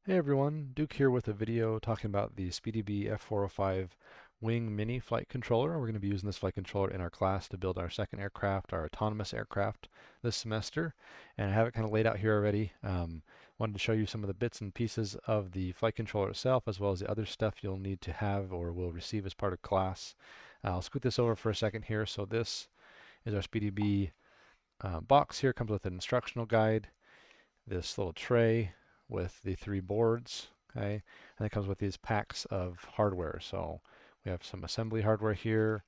Hey everyone, Duke here with a video talking about the Speedybee F405 Wing Mini Flight Controller. We're going to be using this flight controller in our class to build our second aircraft, our autonomous aircraft this semester. And I have it kind of laid out here already. Wanted to show you some of the bits and pieces of the flight controller itself, as well as the other stuff you'll need to have or will receive as part of class. I'll scoot this over for a second here. So this is our Speedybee box here. Comes with an instructional guide, this little tray with the 3 boards, okay, and it comes with these packs of hardware. So we have some assembly hardware here,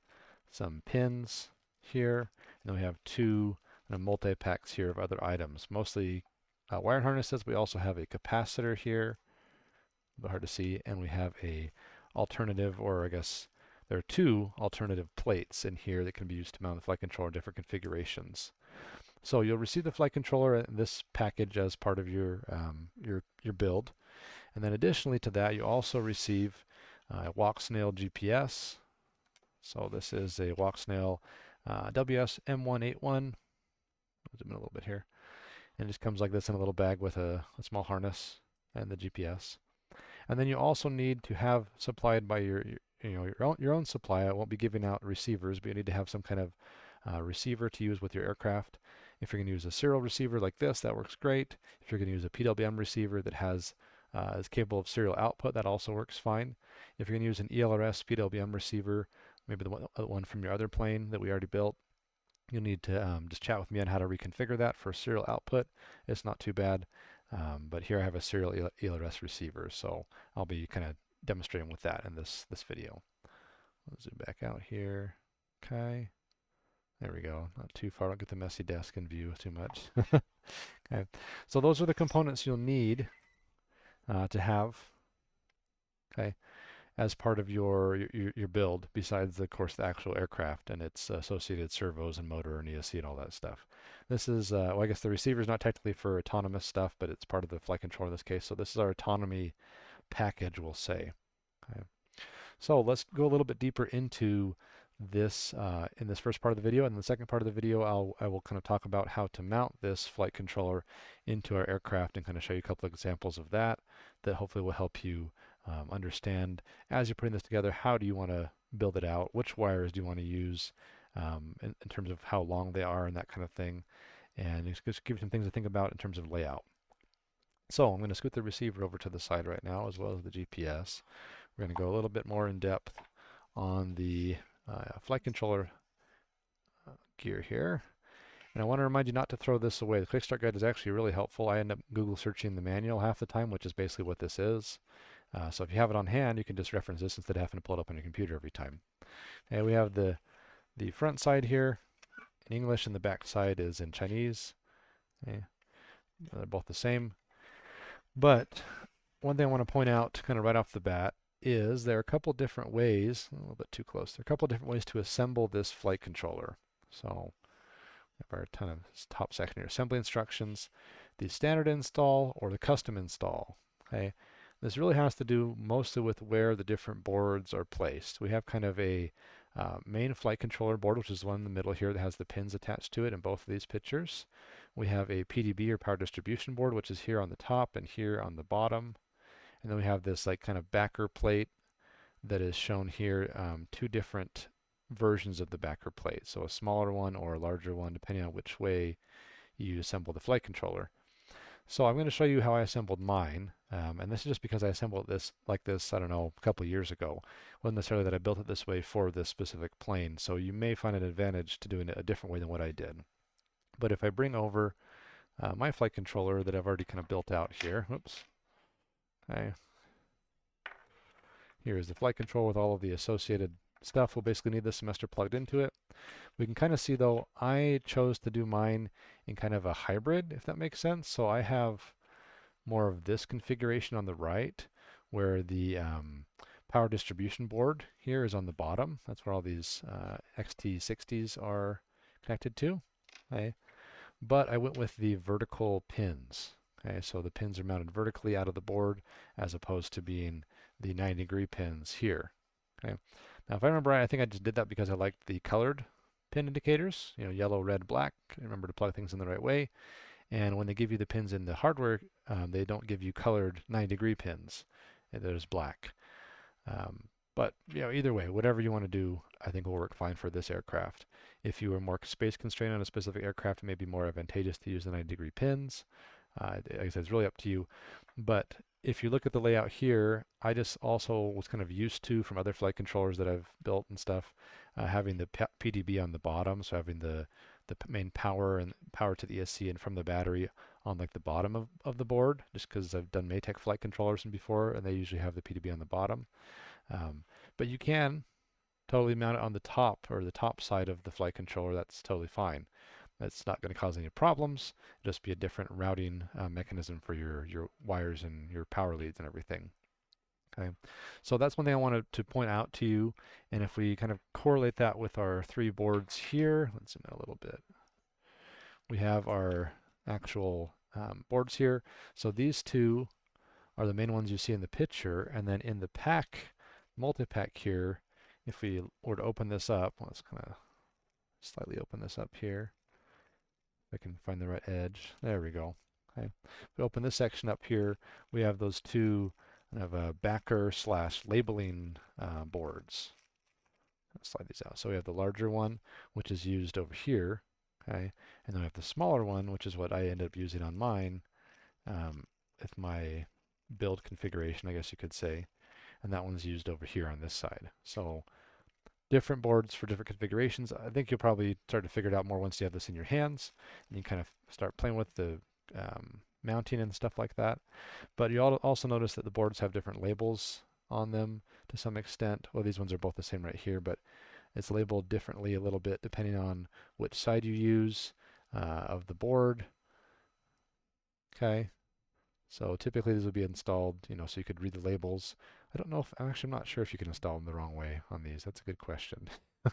some pins here, and then we have 2 multi-packs here of other items, mostly wire harnesses. We also have a capacitor here, a bit hard to see, and we have a alternative, or I guess there are 2 alternative plates in here that can be used to mount the flight controller in different configurations. So you'll receive the flight controller in this package as part of your build, and then additionally to that, you also receive a Walksnail GPS. So this is a Walksnail WS M181. I'll zoom in a little bit here, and it just comes like this in a little bag with a small harness and the GPS. And then you also need to have supplied by your own supply. I won't be giving out receivers, but you need to have some kind of receiver to use with your aircraft. If you're going to use a serial receiver like this, that works great. If you're going to use a PWM receiver that is capable of serial output, that also works fine. If you're going to use an ELRS PWM receiver, maybe the one from your other plane that we already built, you'll need to just chat with me on how to reconfigure that for serial output. It's not too bad. But here I have a serial ELRS receiver, so I'll be kind of demonstrating with that in this video. Let's zoom back out here. Okay. There we go. Not too far. Don't get the messy desk in view too much. Okay. So those are the components you'll need to have, okay, as part of your build, besides, of course, the actual aircraft and its associated servos and motor and ESC and all that stuff. This is, well, I guess the receiver is not technically for autonomous stuff, but it's part of the flight controller in this case. So this is our autonomy package, we'll say. Okay. So let's go a little bit deeper into this in this first part of the video. And in the second part of the video, I will kind of talk about how to mount this flight controller into our aircraft and kind of show you a couple of examples of that hopefully will help you understand as you're putting this together, how do you want to build it out, which wires do you want to use in terms of how long they are and that kind of thing, and just give you some things to think about in terms of layout. So I'm going to scoot the receiver over to the side right now, as well as the GPS. We're going to go a little bit more in depth on the flight controller gear here. And I want to remind you not to throw this away. The quick start guide is actually really helpful. I end up Google searching the manual half the time, which is basically what this is. So if you have it on hand, you can just reference this instead of having to pull it up on your computer every time. And we have the front side here in English and the back side is in Chinese. Okay. They're both the same. But one thing I want to point out kind of right off the bat is there are a couple different ways, a little bit too close, there are a couple different ways to assemble this flight controller. So we have our kind of top section here, assembly instructions, the standard install or the custom install. Okay, this really has to do mostly with where the different boards are placed. We have kind of a main flight controller board, which is the one in the middle here that has the pins attached to it in both of these pictures. We have a PDB or power distribution board, which is here on the top and here on the bottom. And then we have this like kind of backer plate that is shown here, 2 different versions of the backer plate. So a smaller one or a larger one, depending on which way you assemble the flight controller. So I'm going to show you how I assembled mine. And this is just because I assembled this like this, I don't know, a couple of years ago. It wasn't necessarily that I built it this way for this specific plane. So you may find an advantage to doing it a different way than what I did. But if I bring over my flight controller that I've already kind of built out here, whoops, okay. Here is the flight control with all of the associated stuff we'll basically need this semester plugged into it. We can kind of see though, I chose to do mine in kind of a hybrid, if that makes sense. So I have more of this configuration on the right, where the power distribution board here is on the bottom. That's where all these XT60s are connected to. Okay. But I went with the vertical pins. Okay, so the pins are mounted vertically out of the board as opposed to being the 90-degree pins here. Okay. Now if I remember right, I think I just did that because I liked the colored pin indicators, yellow, red, black. I remember to plug things in the right way. And when they give you the pins in the hardware, they don't give you colored 90-degree pins. There's black. Um, but either way, whatever you want to do, I think will work fine for this aircraft. If you are more space constrained on a specific aircraft, it may be more advantageous to use the 90-degree pins. Like I said, it's really up to you. But if you look at the layout here, I just also was kind of used to from other flight controllers that I've built and stuff, having the PDB on the bottom, so having the main power and power to the ESC and from the battery on like the bottom of the board, just because I've done Maytech flight controllers before, and they usually have the PDB on the bottom. But you can totally mount it on the top or the top side of the flight controller. That's totally fine. That's not going to cause any problems. It'll just be a different routing mechanism for your wires and your power leads and everything. Okay, so that's one thing I wanted to point out to you. And if we kind of correlate that with our 3 boards here, let's zoom in a little bit. We have our actual boards here. So these 2 are the main ones you see in the picture, and then in the pack, multi-pack here, if we were to open this up, let's kind of slightly open this up here. If I can find the right edge. There we go. Okay. If we open this section up here, we have those 2 kind of backer / labeling boards. Let's slide these out. So we have the larger one, which is used over here. Okay. And then we have the smaller one, which is what I ended up using on mine with my build configuration, I guess you could say. And that one's used over here on this side. So different boards for different configurations. I think you'll probably start to figure it out more once you have this in your hands and you kind of start playing with the mounting and stuff like that. But you also notice that the boards have different labels on them to some extent. Well, these ones are both the same right here, but it's labeled differently a little bit depending on which side you use of the board. Okay. So typically these would be installed, so you could read the labels. I don't know if, I'm not sure if you can install them the wrong way on these. That's a good question.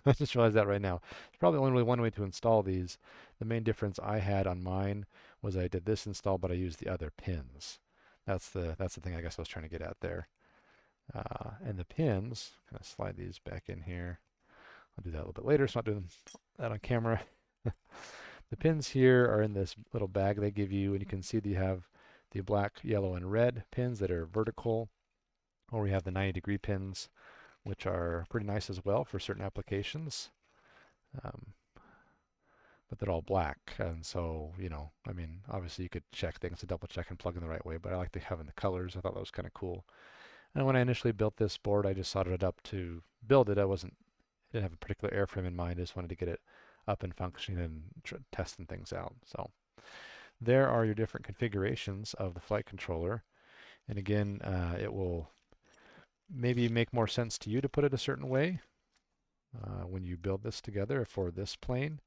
I just realized that right now. There's probably only one way to install these. The main difference I had on mine was I did this install, but I used the other pins. That's the thing I guess I was trying to get at there. And the pins, kind of slide these back in here. I'll do that a little bit later, so I'm not doing that on camera. The pins here are in this little bag they give you, and you can see that you have the black, yellow, and red pins that are vertical, or we have the 90-degree pins, which are pretty nice as well for certain applications. But they're all black, and so, I mean, obviously you could check things to double check and plug in the right way, but I like having the colors. I thought that was kind of cool. And when I initially built this board, I just soldered it up to build it. I didn't have a particular airframe in mind. I just wanted to get it up and functioning and testing things out. So there are your different configurations of the flight controller. And again, it will maybe make more sense to you to put it a certain way when you build this together for this plane.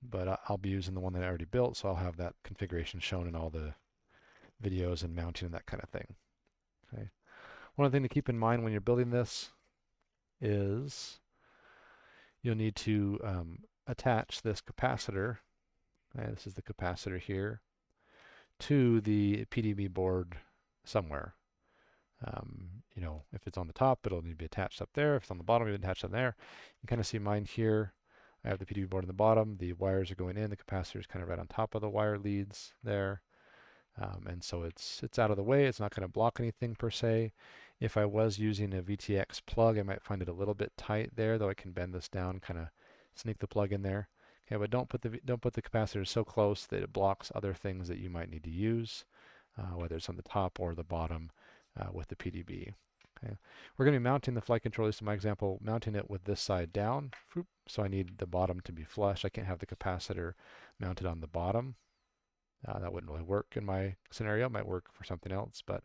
But I'll be using the one that I already built, so I'll have that configuration shown in all the videos and mounting and that kind of thing. Okay. One thing to keep in mind when you're building this is you'll need to attach this capacitor. This is the capacitor here to the PDB board somewhere. If it's on the top, it'll need to be attached up there. If it's on the bottom, it'll be attached up there. You can kind of see mine here. I have the PDB board on the bottom. The wires are going in. The capacitor is kind of right on top of the wire leads there. And so it's out of the way. It's not going to block anything per se. If I was using a VTX plug, I might find it a little bit tight there, though I can bend this down, kind of sneak the plug in there. Okay, but don't put the capacitor so close that it blocks other things that you might need to use, whether it's on the top or the bottom with the PDB. Okay. We're going to be mounting the flight controller, so my example, mounting it with this side down. So I need the bottom to be flush. I can't have the capacitor mounted on the bottom. That wouldn't really work in my scenario. It might work for something else, but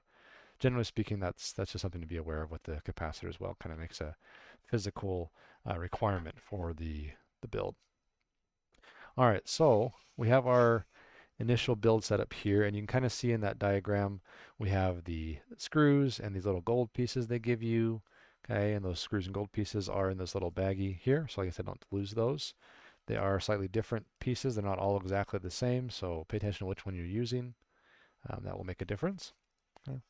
generally speaking, that's just something to be aware of with the capacitor as well. Kind of makes a physical requirement for the build. All right, so we have our initial build setup here, and you can kind of see in that diagram we have the screws and these little gold pieces they give you. Okay, and those screws and gold pieces are in this little baggie here, so like I said, don't lose those. They are slightly different pieces. They're not all exactly the same, so pay attention to which one you're using. That will make a difference. Okay.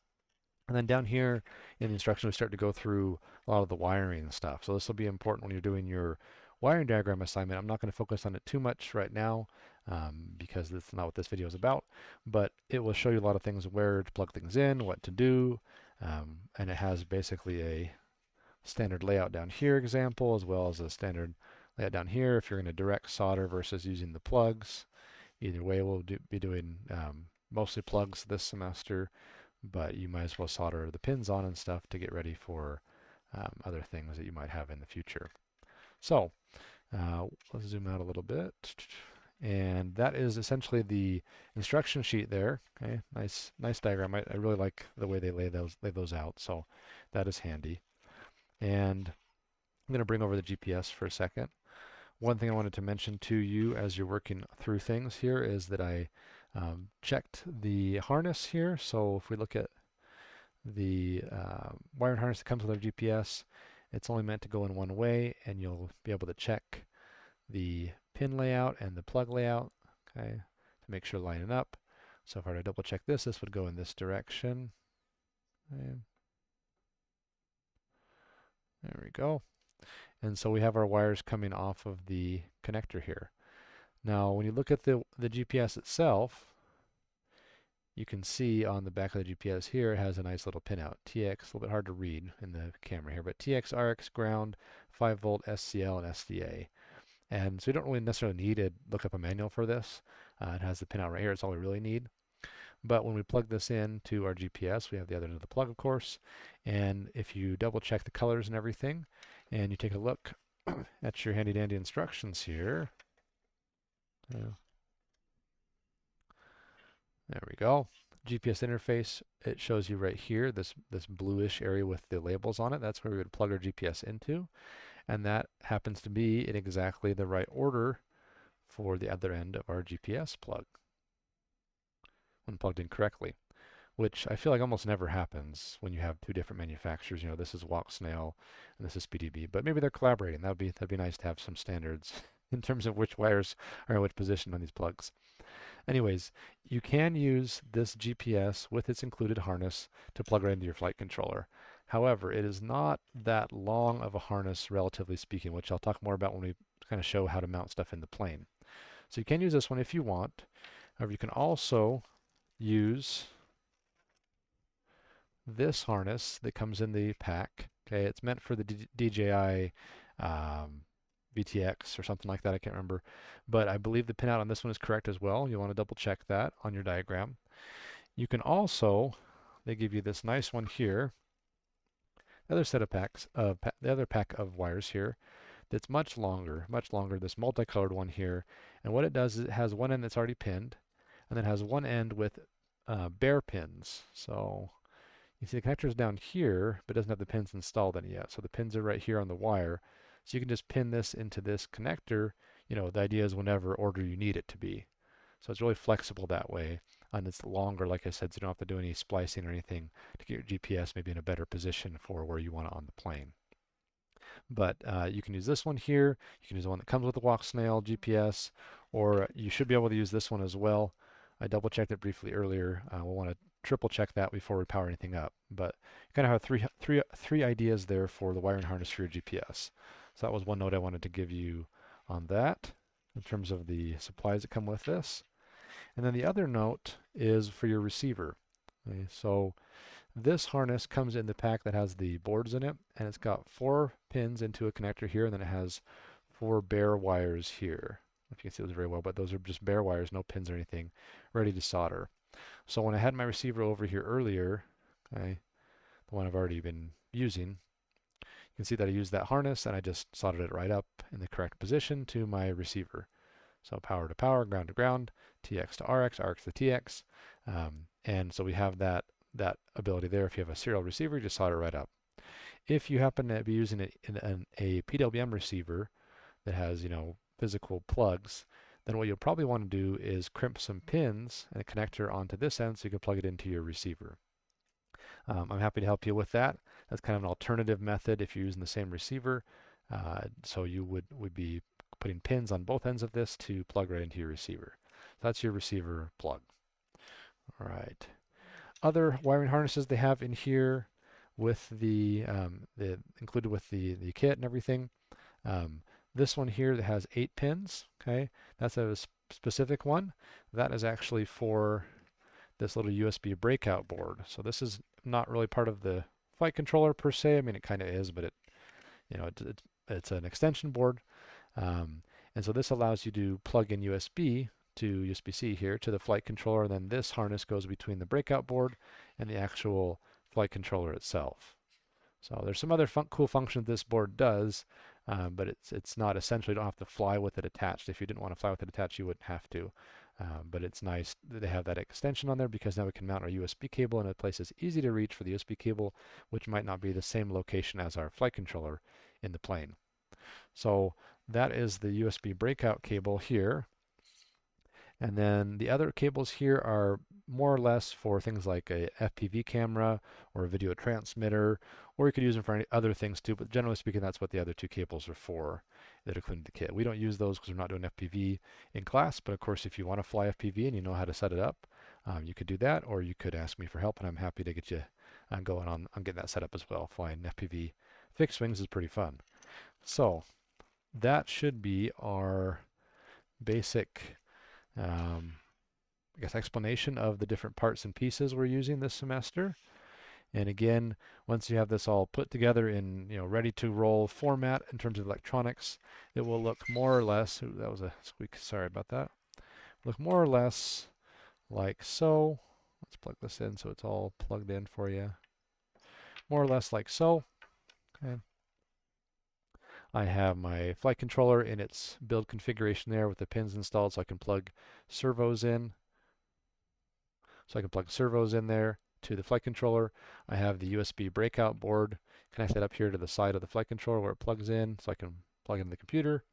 And then down here in the instructions, we start to go through a lot of the wiring and stuff. So this will be important when you're doing your wiring diagram assignment. I'm not going to focus on it too much right now. because that's not what this video is about, but it will show you a lot of things, where to plug things in, what to do, and it has basically a standard layout down here example, as well as a standard layout down here if you're going to direct solder versus using the plugs. Either way, we'll be doing mostly plugs this semester, but you might as well solder the pins on and stuff to get ready for other things that you might have in the future. So let's zoom out a little bit. And that is essentially the instruction sheet there. Okay, nice diagram. I really like the way they lay those out, so that is handy. And I'm going to bring over the GPS for a second. One thing I wanted to mention to you as you're working through things here is that I checked the harness here. So if we look at the wiring harness that comes with our GPS, it's only meant to go in one way, and you'll be able to check the pin layout and the plug layout, okay, to make sure lining up. So if I were to double check this would go in this direction. Okay. There we go. And so we have our wires coming off of the connector here. Now, when you look at the GPS itself, you can see on the back of the GPS here, it has a nice little pinout. TX, a little bit hard to read in the camera here, but TX, RX, ground, 5 volt, SCL, and SDA. And so you don't really necessarily need to look up a manual for this. It has the pinout right here. It's all we really need. But when we plug this in to our GPS, we have the other end of the plug, of course. And if you double check the colors and everything, and you take a look at your handy dandy instructions here. There we go. GPS interface, it shows you right here, this bluish area with the labels on it. That's where we would plug our GPS into. And that happens to be in exactly the right order for the other end of our GPS plug when plugged in correctly, which I feel like almost never happens when you have two different manufacturers. You know, this is Walk Snail and this is Speedybee, but maybe they're collaborating. That'd be nice to have some standards in terms of which wires are in which position on these plugs. Anyways, you can use this GPS with its included harness to plug right into your flight controller. However, it is not that long of a harness, relatively speaking, which I'll talk more about when we kind of show how to mount stuff in the plane. So you can use this one if you want. However, you can also use this harness that comes in the pack. Okay, it's meant for the DJI VTX or something like that. I can't remember, but I believe the pinout on this one is correct as well. You'll want to double check that on your diagram. You can also, they give you this nice one here, the other set of packs, the other pack of wires here, that's much longer, this multicolored one here. And what it does is it has one end that's already pinned, and then has one end with bare pins. So you see the connector is down here, but doesn't have the pins installed in it yet. So the pins are right here on the wire. So you can just pin this into this connector. You know, the idea is whenever order you need it to be. So it's really flexible that way. And it's longer, like I said, so you don't have to do any splicing or anything to get your GPS maybe in a better position for where you want it on the plane. But you can use this one here. You can use the one that comes with the Walk Snail GPS, or you should be able to use this one as well. I double checked it briefly earlier. We'll want to triple check that before we power anything up. But you kind of have three ideas there for the wiring harness for your GPS. So that was one note I wanted to give you on that in terms of the supplies that come with this. And then the other note is for your receiver. Okay, so this harness comes in the pack that has the boards in it, and it's got 4 pins into a connector here, and then it has 4 bare wires here. If you can see those very well, but those are just bare wires, no pins or anything, ready to solder. So when I had my receiver over here earlier, okay, the one I've already been using, you can see that I used that harness and I just soldered it right up in the correct position to my receiver. So power to power, ground to ground, TX to RX, RX to TX. And so we have that ability there. If you have a serial receiver, you just solder it right up. If you happen to be using it in a PWM receiver that has, you know, physical plugs, then what you'll probably want to do is crimp some pins and a connector onto this end so you can plug it into your receiver. I'm happy to help you with that. That's kind of an alternative method if you're using the same receiver. So you would be putting pins on both ends of this to plug right into your receiver. So that's your receiver plug. All right. Other wiring harnesses they have in here with included with the kit and everything. This one here that has 8 pins, okay, that's a specific one, that is actually for this little USB breakout board. So this is not really part of the flight controller per se. I mean, it kind of is, but it's an extension board. And so this allows you to plug in USB to USB-C here to the flight controller, and then this harness goes between the breakout board and the actual flight controller itself. So there's some other cool functions this board does, but it's not essential. You don't have to fly with it attached. If you didn't want to fly with it attached, you wouldn't have to. But it's nice that they have that extension on there, because now we can mount our USB cable in a place that's easy to reach for the USB cable, which might not be the same location as our flight controller in the plane. So that is the USB breakout cable here. And then the other cables here are more or less for things like a FPV camera or a video transmitter, or you could use them for any other things too, but generally speaking, that's what the other two cables are for that are included in the kit. We don't use those because we're not doing FPV in class, but of course, if you want to fly FPV and you know how to set it up, you could do that, or you could ask me for help, and I'm happy to get you going on getting that set up as well. Flying FPV fixed wings is pretty fun. So that should be our basic I guess explanation of the different parts and pieces we're using this semester. And again, once you have this all put together in ready to roll format in terms of electronics, it will look more or less, ooh, that was a squeak, sorry about that, look more or less like so. Let's plug this in so it's all plugged in for you. More or less like so. Okay. I have my flight controller in its build configuration there with the pins installed, so I can plug servos in. So I can plug servos in there to the flight controller. I have the USB breakout board connected up here to the side of the flight controller where it plugs in, so I can plug in the computer.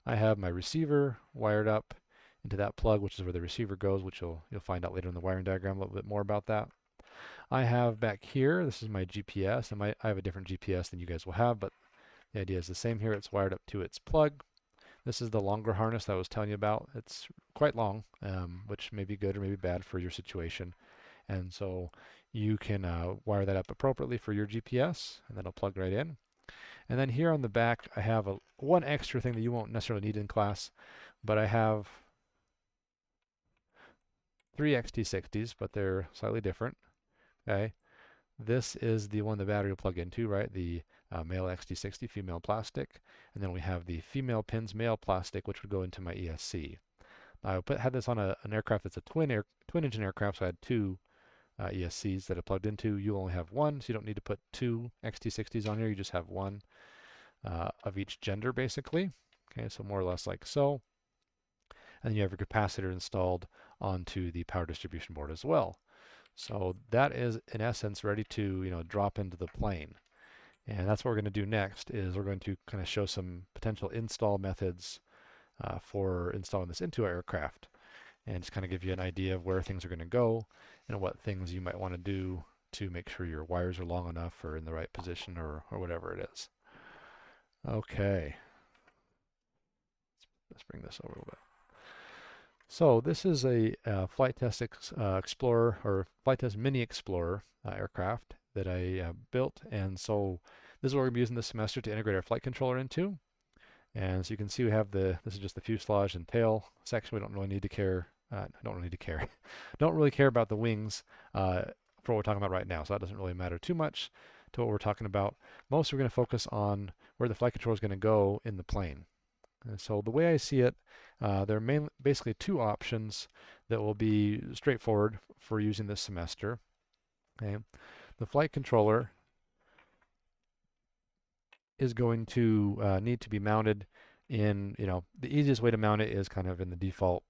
I have my receiver wired up into that plug, which is where the receiver goes, which you'll find out later in the wiring diagram a little bit more about that. I have back here, this is my GPS, and I have a different GPS than you guys will have, but the idea is the same here. It's wired up to its plug. This is the longer harness that I was telling you about. It's quite long, which may be good or may be bad for your situation. And so you can wire that up appropriately for your GPS, and that'll plug right in. And then here on the back, I have one extra thing that you won't necessarily need in class, but I have 3 XT60s, but they're slightly different. Okay. This is the one the battery will plug into, right? The male XT60, female plastic. And then we have the female pins, male plastic, which would go into my ESC. I had this on an aircraft that's a twin engine aircraft, so I had 2 ESCs that I plugged into. You only have 1, so you don't need to put 2 XT60s on here. You just have 1 of each gender, basically. Okay, so more or less like so. And then you have your capacitor installed onto the power distribution board as well. So that is, in essence, ready to drop into the plane. And that's what we're going to do next, is we're going to kind of show some potential install methods for installing this into our aircraft, and just kind of give you an idea of where things are going to go and what things you might want to do to make sure your wires are long enough or in the right position or whatever it is. Okay. Let's bring this over a little bit. So this is a Flight Test Explorer, or Flight Test Mini Explorer aircraft that I built, and so this is what we're going to be using this semester to integrate our flight controller into. And so you can see we have this is just the fuselage and tail section. We don't really need to care, don't really care about the wings for what we're talking about right now, so that doesn't really matter too much to what we're talking about. Most we're going to focus on where the flight controller is going to go in the plane. And so the way I see it, there are basically 2 options that will be straightforward for using this semester. Okay. The flight controller is going to need to be mounted in, the easiest way to mount it is kind of in the default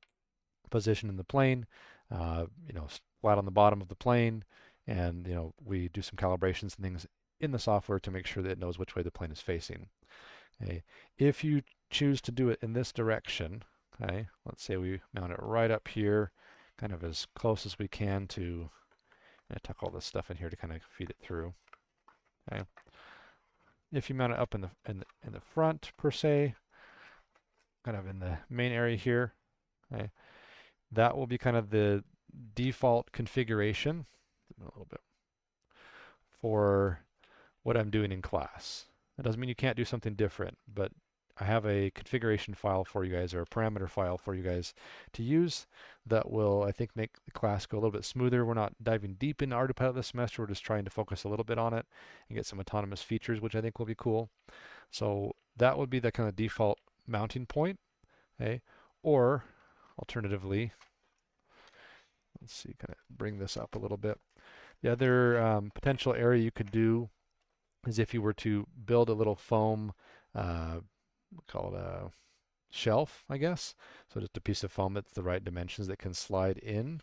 position in the plane, flat on the bottom of the plane, and we do some calibrations and things in the software to make sure that it knows which way the plane is facing. Okay. If you choose to do it in this direction, okay, let's say we mount it right up here, kind of as close as we can to, I tuck all this stuff in here to kind of feed it through. Okay. If you mount it up in the front per se, kind of in the main area here, okay, that will be kind of the default configuration a little bit for what I'm doing in class. That doesn't mean you can't do something different, but I have a configuration file for you guys, or a parameter file for you guys to use that will, I think, make the class go a little bit smoother. We're not diving deep into Autopilot this semester. We're just trying to focus a little bit on it and get some autonomous features, which I think will be cool. So that would be the kind of default mounting point. Okay? Or alternatively, let's see, kind of bring this up a little bit. The other potential area you could do is if you were to build a little foam, call it a shelf, I guess. So just a piece of foam that's the right dimensions that can slide in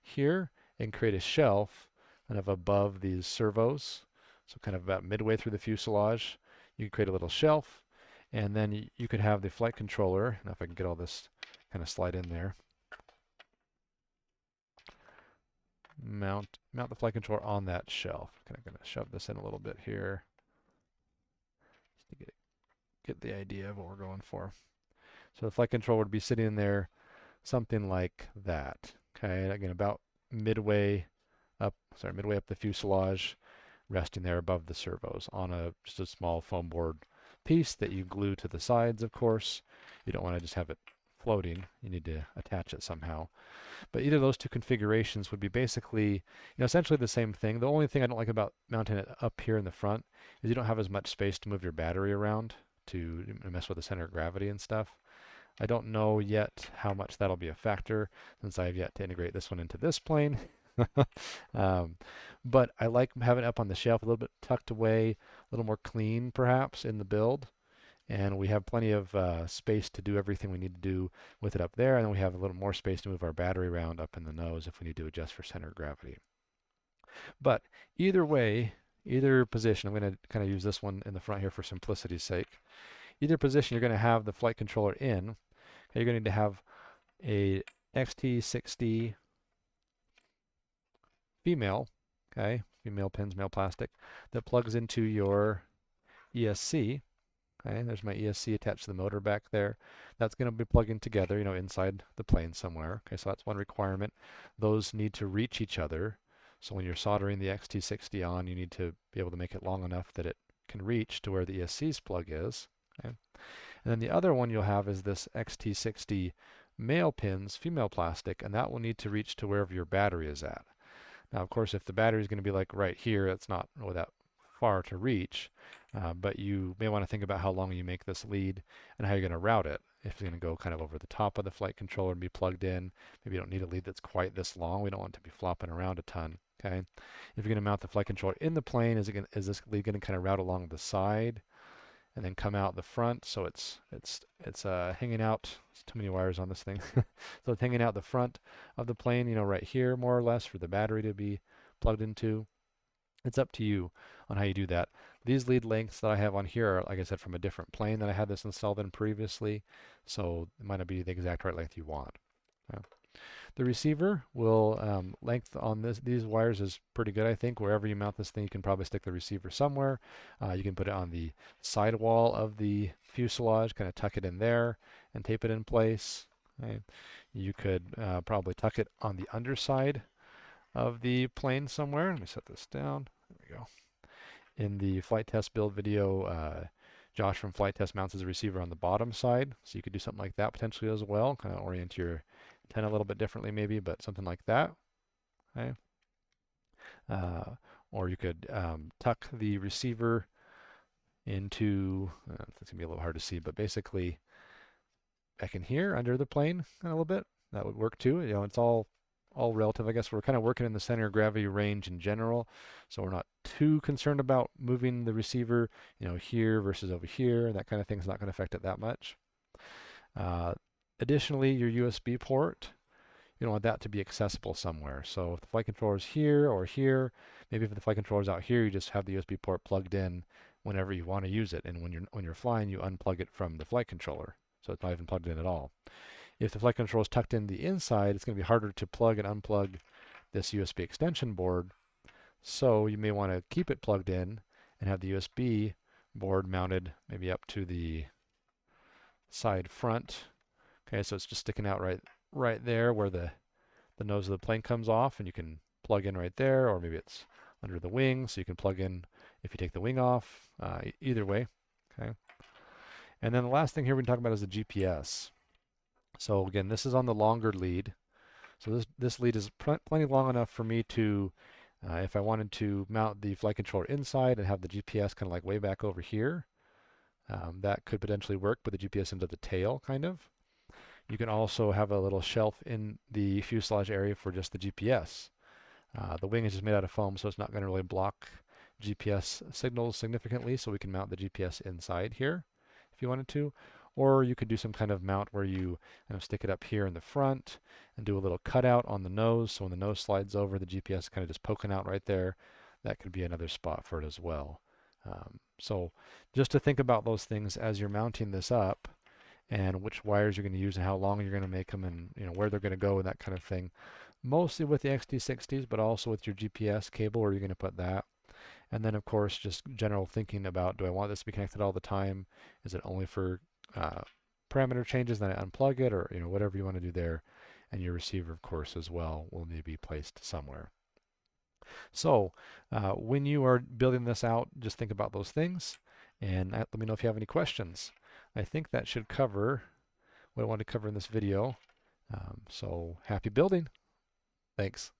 here and create a shelf kind of above these servos. So kind of about midway through the fuselage, you can create a little shelf, and then you could have the flight controller. Now if I can get all this kind of slide in there. Mount the flight controller on that shelf. Kind of going to shove this in a little bit here just to get the idea of what we're going for. So the flight controller would be sitting in there something like that. Okay, and again about midway up the fuselage, resting there above the servos on just a small foam board piece that you glue to the sides, of course. You don't want to just have it floating. You need to attach it somehow. But either of those two configurations would be basically, essentially the same thing. The only thing I don't like about mounting it up here in the front is you don't have as much space to move your battery around to mess with the center of gravity and stuff. I don't know yet how much that'll be a factor since I have yet to integrate this one into this plane. But I like having it up on the shelf a little bit tucked away, a little more clean perhaps in the build. And we have plenty of space to do everything we need to do with it up there. And then we have a little more space to move our battery around up in the nose if we need to adjust for center of gravity. But either way, either position, I'm going to kind of use this one in the front here for simplicity's sake. Either position, you're going to have the flight controller in. You're going to need to have a XT60 female, okay, female pins, male plastic, that plugs into your ESC. Okay, there's my ESC attached to the motor back there. That's going to be plugging together, inside the plane somewhere. Okay, so that's one requirement. Those need to reach each other. So when you're soldering the XT60 on, you need to be able to make it long enough that it can reach to where the ESC's plug is. Okay. And then the other one you'll have is this XT60 male pins, female plastic, and that will need to reach to wherever your battery is at. Now, of course, if the battery is going to be like right here, it's not really that far to reach, but you may want to think about how long you make this lead and how you're going to route it. If it's going to go kind of over the top of the flight controller and be plugged in, maybe you don't need a lead that's quite this long. We don't want it to be flopping around a ton. Okay. If you're going to mount the flight controller in the plane, is this lead going to kind of route along the side and then come out the front? So it's hanging out. There's too many wires on this thing. So it's hanging out the front of the plane, right here more or less for the battery to be plugged into. It's up to you on how you do that. These lead lengths that I have on here are, like I said, from a different plane that I had this installed in previously, so it might not be the exact right length you want. Yeah. The receiver will, length on these wires is pretty good, I think. Wherever you mount this thing, you can probably stick the receiver somewhere. You can put it on the sidewall of the fuselage, kind of tuck it in there and tape it in place. Okay. You could probably tuck it on the underside of the plane somewhere. Let me set this down. There we go. In the flight test build video, Josh from Flight Test mounts his receiver on the bottom side, so you could do something like that potentially as well. Kind of orient your antenna a little bit differently maybe, but something like that. Okay. Or you could tuck the receiver into, it's going to be a little hard to see, but basically back in here under the plane a little bit. That would work too. It's all relative. I guess we're kind of working in the center of gravity range in general, so we're not too concerned about moving the receiver, here versus over here. That kind of thing is not going to affect it that much. Additionally, your USB port, you don't want that to be accessible somewhere. So if the flight controller is here or here, maybe if the flight controller is out here, you just have the USB port plugged in whenever you want to use it. And when you're flying, you unplug it from the flight controller, so it's not even plugged in at all. If the flight controller is tucked in the inside, it's going to be harder to plug and unplug this USB extension board. So you may want to keep it plugged in and have the USB board mounted maybe up to the side front. Okay, so it's just sticking out right there where the nose of the plane comes off, and you can plug in right there, or maybe it's under the wing, so you can plug in if you take the wing off. Either way. Okay. And then the last thing here we can talk about is the GPS. So again, this is on the longer lead. So this lead is plenty long enough for me to, if I wanted to mount the flight controller inside and have the GPS kind of like way back over here, that could potentially work, with the GPS into the tail kind of. You can also have a little shelf in the fuselage area for just the GPS. The wing is just made out of foam, so it's not going to really block GPS signals significantly, so we can mount the GPS inside here if you wanted to. Or you could do some kind of mount where you kind of stick it up here in the front and do a little cutout on the nose, so when the nose slides over, the GPS kind of just poking out right there. That could be another spot for it as well. So just to think about those things as you're mounting this up, and which wires you're going to use and how long you're going to make them, and where they're going to go and that kind of thing. Mostly with the XT60s, but also with your GPS cable, where you're going to put that. And then of course just general thinking about, do I want this to be connected all the time? Is it only for parameter changes, then I unplug it, or whatever you want to do there. And your receiver of course as well will need to be placed somewhere. So when you are building this out, just think about those things, and let me know if you have any questions. I think that should cover what I wanted to cover in this video. So happy building. Thanks.